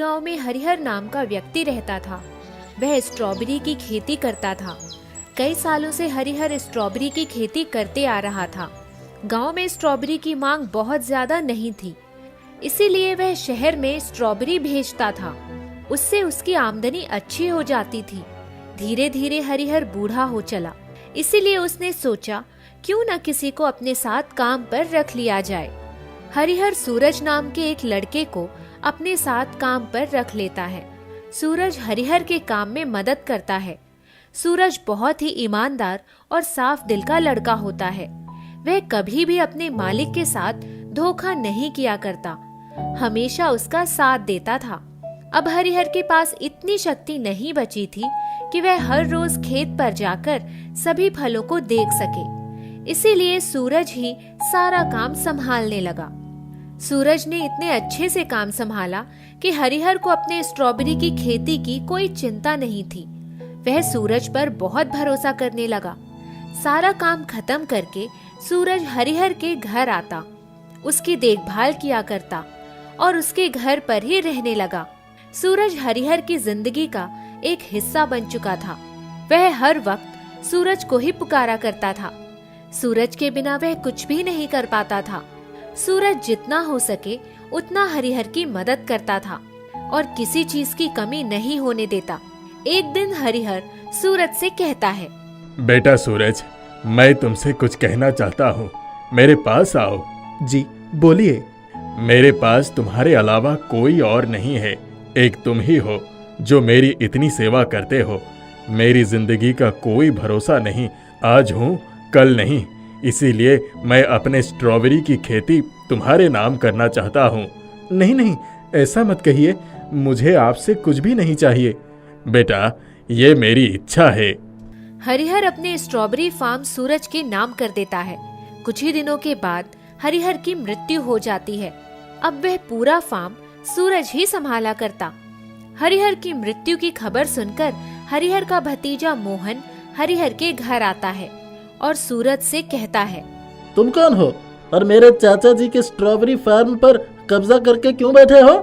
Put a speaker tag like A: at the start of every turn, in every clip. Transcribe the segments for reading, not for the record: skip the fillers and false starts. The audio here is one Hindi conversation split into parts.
A: गांव में हरिहर नाम का व्यक्ति रहता था। वह स्ट्रॉबेरी की खेती करता था। कई सालों से हरिहर स्ट्रॉबेरी की खेती करते आ रहा था। गांव में स्ट्रॉबेरी की मांग बहुत ज्यादा नहीं थी, इसीलिए वह शहर में स्ट्रॉबेरी भेजता था। उससे उसकी आमदनी अच्छी हो जाती थी। धीरे धीरे हरिहर बूढ़ा हो चला, इसीलिए उसने सोचा क्यों न किसी को अपने साथ काम पर रख लिया जाए। हरिहर सूरज नाम के एक लड़के को अपने साथ काम पर रख लेता है। सूरज हरिहर के काम में मदद करता है। सूरज बहुत ही ईमानदार और साफ दिल का लड़का होता है। वह कभी भी अपने मालिक के साथ धोखा नहीं किया करता, हमेशा उसका साथ देता था। अब हरिहर के पास इतनी शक्ति नहीं बची थी कि वह हर रोज खेत पर जाकर सभी फलों को देख सके, इसीलिए सूरज ही सारा काम संभालने लगा। सूरज ने इतने अच्छे से काम संभाला कि हरिहर को अपने स्ट्रॉबेरी की खेती की कोई चिंता नहीं थी। वह सूरज पर बहुत भरोसा करने लगा। सारा काम खत्म करके सूरज हरिहर के घर आता, उसकी देखभाल किया करता और उसके घर पर ही रहने लगा। सूरज हरिहर की जिंदगी का एक हिस्सा बन चुका था। वह हर वक्त सूरज को ही पुकारा करता था। सूरज के बिना वह कुछ भी नहीं कर पाता था। सूरज जितना हो सके उतना हरिहर की मदद करता था और किसी चीज की कमी नहीं होने देता। एक दिन हरिहर सूरज से कहता है,
B: बेटा सूरज, मैं तुमसे कुछ कहना चाहता हूँ, मेरे पास आओ।
C: जी बोलिए।
B: मेरे पास तुम्हारे अलावा कोई और नहीं है, एक तुम ही हो जो मेरी इतनी सेवा करते हो। मेरी जिंदगी का कोई भरोसा नहीं, आज हूँ कल नहीं, इसीलिए मैं अपने स्ट्रॉबेरी की खेती तुम्हारे नाम करना चाहता हूँ।
C: नहीं नहीं, ऐसा मत कहिए, मुझे आपसे कुछ भी नहीं चाहिए।
B: बेटा, ये मेरी इच्छा है।
A: हरिहर अपने स्ट्रॉबेरी फार्म सूरज के नाम कर देता है। कुछ ही दिनों के बाद हरिहर की मृत्यु हो जाती है। अब वह पूरा फार्म सूरज ही संभाला करता। हरिहर की मृत्यु की खबर सुनकर हरिहर का भतीजा मोहन हरिहर के घर आता है और सूरज से कहता है,
D: तुम कौन हो और मेरे चाचा जी के स्ट्रॉबेरी फार्म पर कब्जा करके क्यों बैठे हो?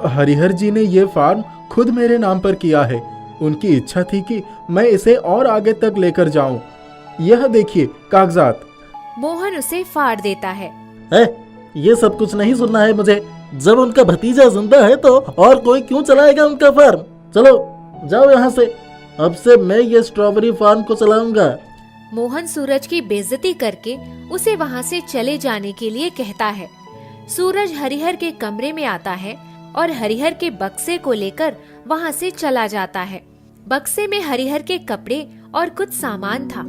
C: हरिहर जी ने ये फार्म खुद मेरे नाम पर किया है। उनकी इच्छा थी कि मैं इसे और आगे तक लेकर जाऊं। यह देखिए कागजात।
A: मोहन उसे फाड़ देता है।
D: ये सब कुछ नहीं सुनना है मुझे। जब उनका भतीजा जिंदा है तो और कोई क्यों चलाएगा उनका फार्म? चलो जाओ यहाँ से, अब से मैं ये स्ट्रॉबेरी फार्म को चलाऊंगा।
A: मोहन सूरज की बेइज्जती करके उसे वहाँ से चले जाने के लिए कहता है। सूरज हरिहर के कमरे में आता है और हरिहर के बक्से को लेकर वहाँ से चला जाता है। बक्से में हरिहर के कपड़े और कुछ सामान था।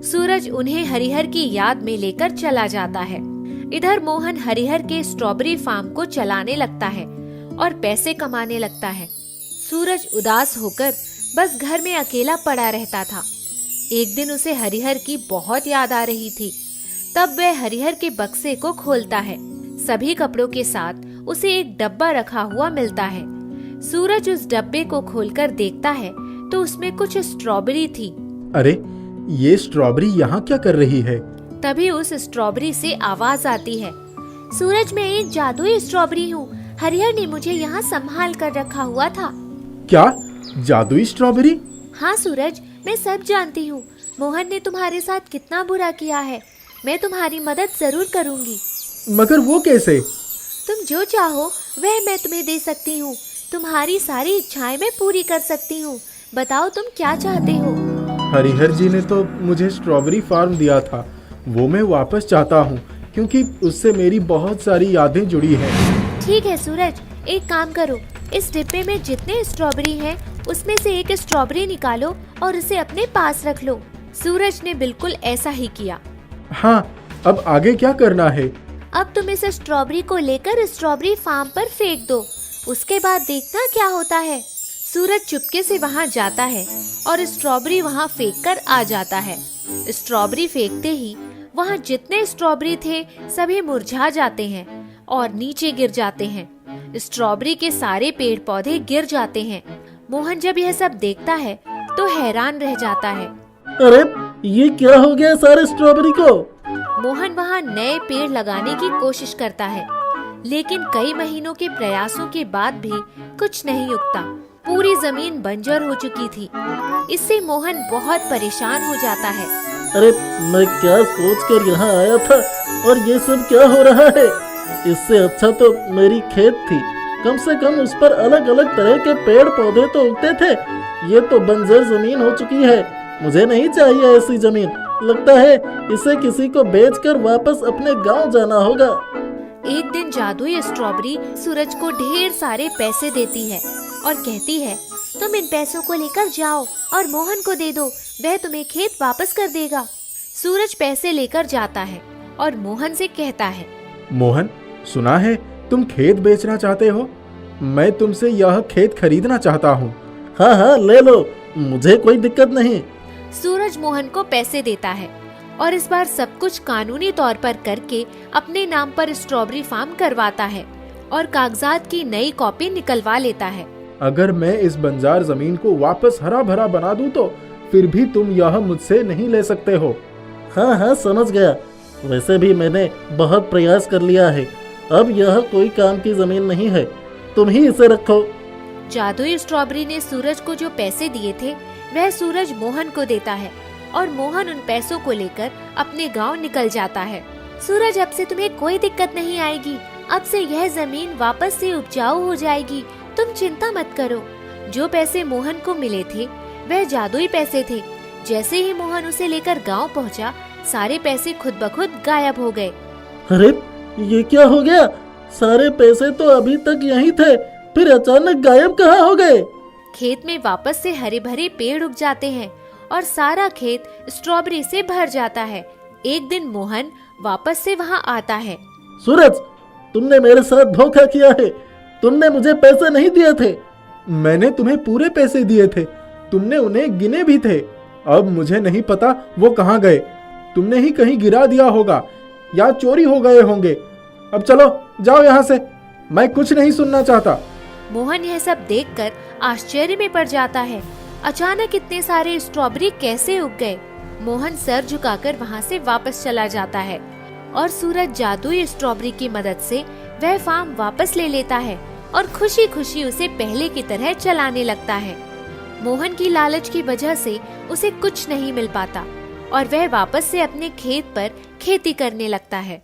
A: सूरज उन्हें हरिहर की याद में लेकर चला जाता है। इधर मोहन हरिहर के स्ट्रॉबेरी फार्म को चलाने लगता है और पैसे कमाने लगता है। सूरज उदास होकर बस घर में अकेला पड़ा रहता था। एक दिन उसे हरिहर की बहुत याद आ रही थी। तब वह हरिहर के बक्से को खोलता है। सभी कपड़ों के साथ उसे एक डब्बा रखा हुआ मिलता है। सूरज उस डब्बे को खोलकर देखता है तो उसमें कुछ स्ट्रॉबेरी थी।
C: अरे, ये स्ट्रॉबेरी यहाँ क्या कर रही है?
A: तभी उस स्ट्रॉबेरी से आवाज आती है, सूरज, मैं एक जादुई स्ट्रॉबेरी हूँ। हरिहर ने मुझे यहाँ संभाल कर रखा हुआ था।
C: क्या जादुई स्ट्रॉबेरी?
A: हाँ सूरज, मैं सब जानती हूँ। मोहन ने तुम्हारे साथ कितना बुरा किया है। मैं तुम्हारी मदद जरूर करूँगी।
C: मगर वो कैसे?
A: तुम जो चाहो वह मैं तुम्हें दे सकती हूँ। तुम्हारी सारी इच्छाएं मैं पूरी कर सकती हूँ। बताओ तुम क्या चाहते हो?
C: हरिहर जी ने तो मुझे स्ट्रॉबेरी फार्म दिया था, वो मैं वापस चाहता हूँ क्योंकि उससे मेरी बहुत सारी यादें जुड़ी हैं।
A: ठीक है सूरज, एक काम करो, इस डिब्बे में जितने स्ट्रॉबेरी हैं उसमें से एक स्ट्रॉबेरी निकालो और उसे अपने पास रख लो। सूरज ने बिल्कुल ऐसा ही किया।
C: हाँ, अब आगे क्या करना है?
A: अब तुम इस स्ट्रॉबेरी को लेकर स्ट्रॉबेरी फार्म पर फेंक दो, उसके बाद देखना क्या होता है। सूरज चुपके से वहाँ जाता है और स्ट्रॉबेरी वहाँ फेंक कर आ जाता है। स्ट्रॉबेरी फेंकते ही वहाँ जितने स्ट्रॉबेरी थे सभी मुरझा जाते हैं और नीचे गिर जाते हैं। स्ट्रॉबेरी के सारे पेड़ पौधे गिर जाते हैं। मोहन जब यह सब देखता है तो हैरान रह जाता है।
D: अरे, ये क्या हो गया सारे स्ट्रॉबेरी को?
A: मोहन वहाँ नए पेड़ लगाने की कोशिश करता है, लेकिन कई महीनों के प्रयासों के बाद भी कुछ नहीं उगता। पूरी जमीन बंजर हो चुकी थी। इससे मोहन बहुत परेशान हो जाता है।
D: अरे मैं क्या सोचकर यहाँ आया था और ये सब क्या हो रहा है। इससे अच्छा तो मेरी खेत थी, कम से कम उस पर अलग अलग तरह के पेड़ पौधे तो उगते थे। ये तो बंजर जमीन हो चुकी है। मुझे नहीं चाहिए ऐसी जमीन। लगता है इसे किसी को बेचकर वापस अपने गांव जाना होगा।
A: एक दिन जादुई स्ट्रॉबेरी सूरज को ढेर सारे पैसे देती है और कहती है, तुम इन पैसों को लेकर जाओ और मोहन को दे दो, वह तुम्हें खेत वापस कर देगा। सूरज पैसे लेकर जाता है और मोहन से कहता है,
C: मोहन, सुना है तुम खेत बेचना चाहते हो। मैं तुमसे यह खेत खरीदना चाहता हूँ।
D: हाँ हाँ ले लो, मुझे कोई दिक्कत नहीं।
A: सूरज मोहन को पैसे देता है और इस बार सब कुछ कानूनी तौर पर करके अपने नाम पर स्ट्रॉबेरी फार्म करवाता है और कागजात की नई कॉपी निकलवा लेता है।
C: अगर मैं इस बंजार जमीन को वापस हरा भरा बना दूं तो फिर भी तुम यह मुझसे नहीं ले सकते हो।
D: हाँ हाँ समझ गया। वैसे भी मैंने बहुत प्रयास कर लिया है। अब यह कोई काम की जमीन नहीं है, तुम ही इसे रखो।
A: जादुई स्ट्रॉबेरी ने सूरज को जो पैसे दिए थे वह सूरज मोहन को देता है और मोहन उन पैसों को लेकर अपने गांव निकल जाता है। सूरज, अब से तुम्हें कोई दिक्कत नहीं आएगी। अब से यह जमीन वापस से उपजाऊ हो जाएगी, तुम चिंता मत करो। जो पैसे मोहन को मिले थे वह जादुई पैसे थे। जैसे ही मोहन उसे लेकर गांव पहुंचा, सारे पैसे खुद ब खुद गायब हो गए।
D: अरे ये क्या हो गया। सारे पैसे तो अभी तक यहीं थे, फिर अचानक गायब कहाँ हो गए।
A: खेत में वापस से हरे भरे पेड़ उग जाते हैं और सारा खेत स्ट्रॉबेरी से भर जाता है। एक दिन मोहन वापस से वहाँ आता है।
D: सूरज, तुमने मेरे साथ धोखा किया है। तुमने मुझे पैसे नहीं दिए थे।
C: मैंने तुम्हें पूरे पैसे दिए थे, तुमने उन्हें गिने भी थे। अब मुझे नहीं पता वो कहाँ गए। तुमने ही कहीं गिरा दिया होगा या चोरी हो गए होंगे। अब चलो जाओ यहाँ से, मैं कुछ नहीं सुनना चाहता।
A: मोहन यह सब देखकर आश्चर्य में पड़ जाता है। अचानक इतने सारे स्ट्रॉबेरी कैसे उग गए। मोहन सर झुकाकर वहाँ से वापस चला जाता है और सूरज जादुई स्ट्रॉबेरी की मदद से वह फार्म वापस ले लेता है और खुशी खुशी उसे पहले की तरह चलाने लगता है। मोहन की लालच की वजह से उसे कुछ नहीं मिल पाता और वह वापस से अपने खेत पर खेती करने लगता है।